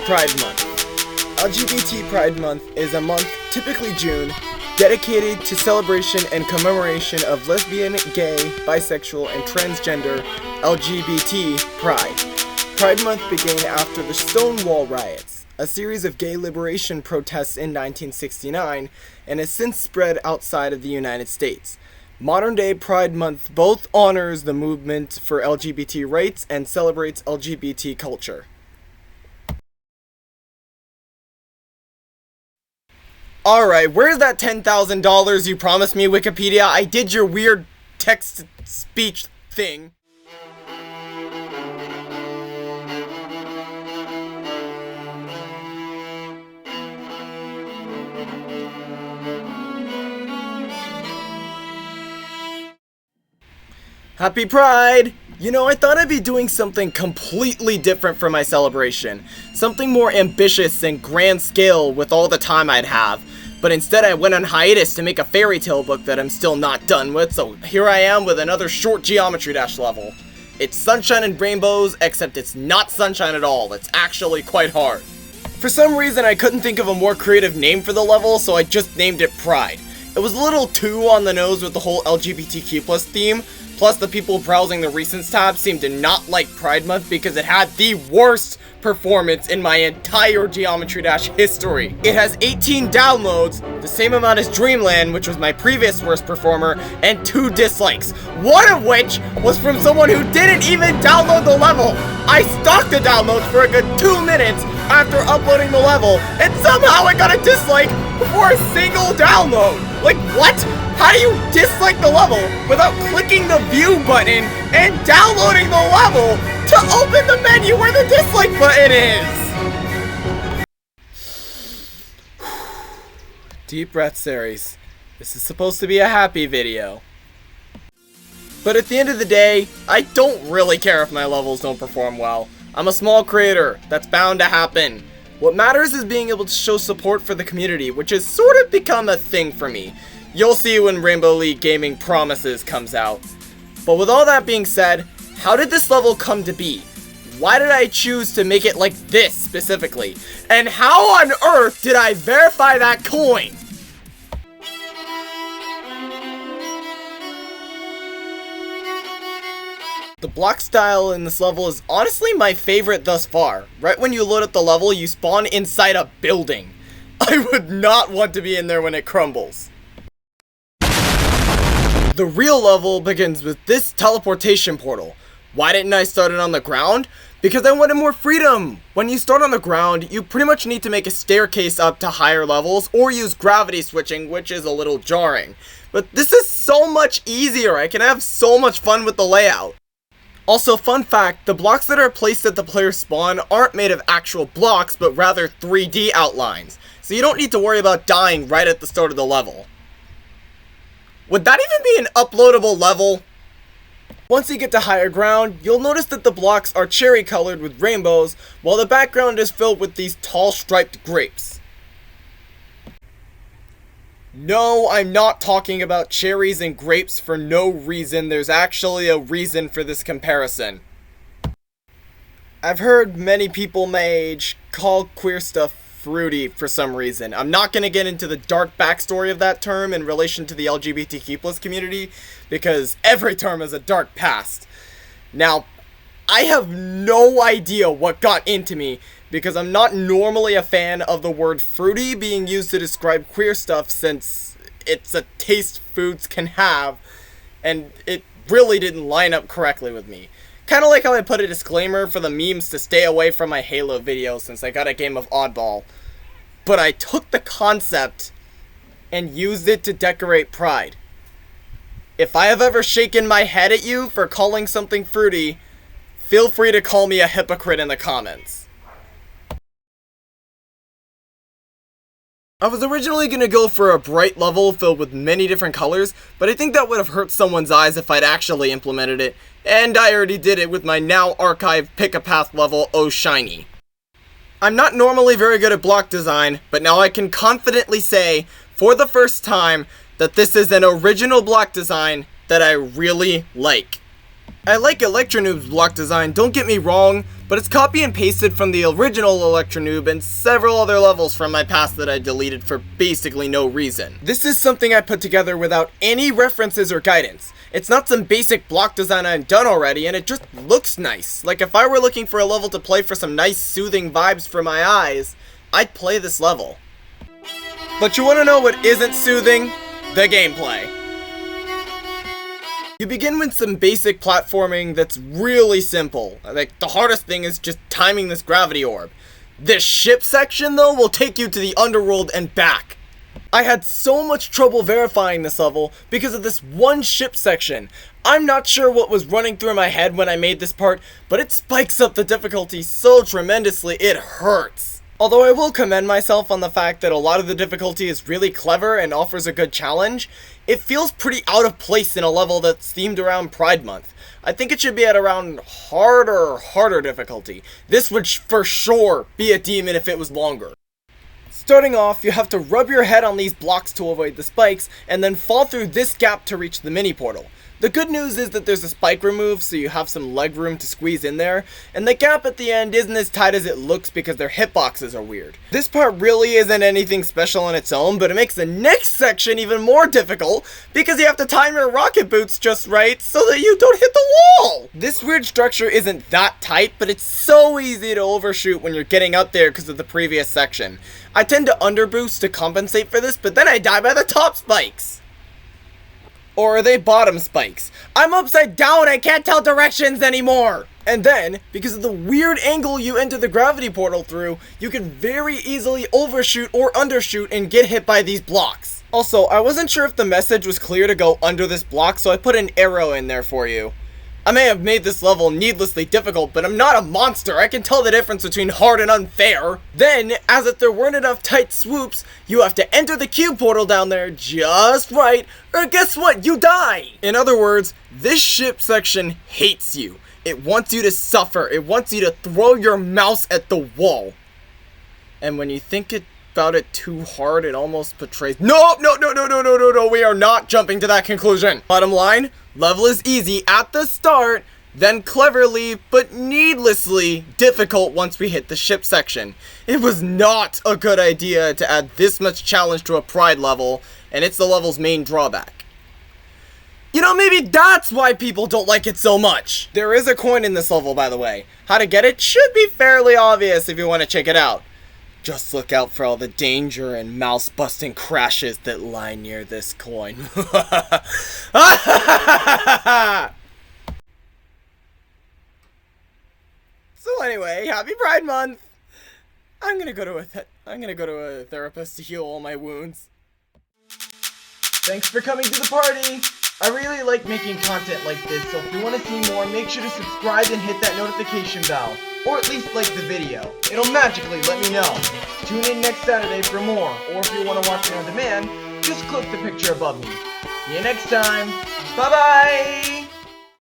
Pride Month. LGBT Pride Month is a month, typically June, dedicated to celebration and commemoration of lesbian, gay, bisexual, and transgender LGBT pride. Pride Month began after the Stonewall riots, a series of gay liberation protests in 1969, and has since spread outside of the United States. Modern-day Pride Month both honors the movement for LGBT rights and celebrates LGBT culture. Alright, where's that $10,000 you promised me, Wikipedia? I did your weird text-speech thing. Happy Pride! You know, I thought I'd be doing something completely different for my celebration. Something more ambitious and grand scale with all the time I'd have. But instead I went on hiatus to make a fairy tale book that I'm still not done with, so here I am with another short Geometry Dash level. It's sunshine and rainbows, except it's not sunshine at all. It's actually quite hard. For some reason I couldn't think of a more creative name for the level, so I just named it Pride. It was a little too on the nose with the whole LGBTQ+ theme. Plus, the people browsing the Recents tab seemed to not like Pride Month because it had the worst performance in my entire Geometry Dash history. It has 18 downloads, the same amount as Dreamland, which was my previous worst performer, and 2 dislikes, one of which was from someone who didn't even download the level. I stalked the downloads for a good 2 minutes after uploading the level, and somehow I got a dislike before a single download. Like, what? How do you dislike the level without clicking the view button and downloading the level to open the menu where the dislike button is? Deep breath, Ceres. This is supposed to be a happy video. But at the end of the day, I don't really care if my levels don't perform well. I'm a small creator. That's bound to happen. What matters is being able to show support for the community, which has sort of become a thing for me. You'll see when Rainbow League Gaming Promises comes out. But with all that being said, how did this level come to be? Why did I choose to make it like this specifically? And how on earth did I verify that coin? The block style in this level is honestly my favorite thus far. Right when you load up the level, you spawn inside a building. I would not want to be in there when it crumbles. The real level begins with this teleportation portal. Why didn't I start it on the ground? Because I wanted more freedom. When you start on the ground, you pretty much need to make a staircase up to higher levels or use gravity switching, which is a little jarring. But this is so much easier. I can have so much fun with the layout. Also, fun fact, the blocks that are placed at the player's spawn aren't made of actual blocks, but rather 3D outlines. So you don't need to worry about dying right at the start of the level. Would that even be an uploadable level? Once you get to higher ground, you'll notice that the blocks are cherry colored with rainbows, while the background is filled with these tall striped grapes. No, I'm not talking about cherries and grapes for no reason. There's actually a reason for this comparison. I've heard many people my age call queer stuff fruity for some reason. I'm not going to get into the dark backstory of that term in relation to the LGBTQ+ community, because every term has a dark past. Now, I have no idea what got into me, because I'm not normally a fan of the word fruity being used to describe queer stuff, since it's a taste foods can have, and it really didn't line up correctly with me. Kind of like how I put a disclaimer for the memes to stay away from my Halo videos since I got a game of Oddball. But I took the concept and used it to decorate Pride. If I have ever shaken my head at you for calling something fruity, feel free to call me a hypocrite in the comments. I was originally going to go for a bright level filled with many different colors, but I think that would have hurt someone's eyes if I'd actually implemented it, and I already did it with my now archived pick-a-path level Oh Shiny. I'm not normally very good at block design, but now I can confidently say, for the first time, that this is an original block design that I really like. I like Electronoob's block design, don't get me wrong, but it's copy and pasted from the original Electronoob and several other levels from my past that I deleted for basically no reason. This is something I put together without any references or guidance. It's not some basic block design I've done already, and it just looks nice. Like if I were looking for a level to play for some nice soothing vibes for my eyes, I'd play this level. But you wanna know what isn't soothing? The gameplay. You begin with some basic platforming that's really simple. Like, the hardest thing is just timing this gravity orb. This ship section, though, will take you to the underworld and back. I had so much trouble verifying this level because of this one ship section. I'm not sure what was running through my head when I made this part, but it spikes up the difficulty so tremendously it hurts. Although I will commend myself on the fact that a lot of the difficulty is really clever and offers a good challenge, it feels pretty out of place in a level that's themed around Pride Month. I think it should be at around harder difficulty. This would for sure be a demon if it was longer. Starting off, you have to rub your head on these blocks to avoid the spikes, and then fall through this gap to reach the mini portal. The good news is that there's a spike remove, so you have some leg room to squeeze in there, and the gap at the end isn't as tight as it looks because their hitboxes are weird. This part really isn't anything special on its own, but it makes the next section even more difficult because you have to time your rocket boots just right so that you don't hit the wall! This weird structure isn't that tight, but it's so easy to overshoot when you're getting up there because of the previous section. I tend to underboost to compensate for this, but then I die by the top spikes. Or are they bottom spikes? I'm upside down, I can't tell directions anymore! And then, because of the weird angle you enter the gravity portal through, you can very easily overshoot or undershoot and get hit by these blocks. Also, I wasn't sure if the message was clear to go under this block, so I put an arrow in there for you. I may have made this level needlessly difficult, but I'm not a monster. I can tell the difference between hard and unfair. Then, as if there weren't enough tight swoops, you have to enter the cube portal down there just right, or guess what? You die! In other words, this ship section hates you. It wants you to suffer. It wants you to throw your mouse at the wall. And when you think about it too hard, it almost betrays— No, we are not jumping to that conclusion. Bottom line, level is easy at the start, then cleverly, but needlessly, difficult once we hit the ship section. It was not a good idea to add this much challenge to a Pride level, and it's the level's main drawback. You know, maybe that's why people don't like it so much. There is a coin in this level, by the way. How to get it should be fairly obvious if you want to check it out. Just look out for all the danger and mouse-busting crashes that lie near this coin. So anyway, happy Pride Month! I'm gonna go to a therapist to heal all my wounds. Thanks for coming to the party! I really like making content like this, so if you want to see more, make sure to subscribe and hit that notification bell. Or at least like the video. It'll magically let me know. Tune in next Saturday for more, or if you want to watch it on demand, just click the picture above me. See you next time. Bye-bye!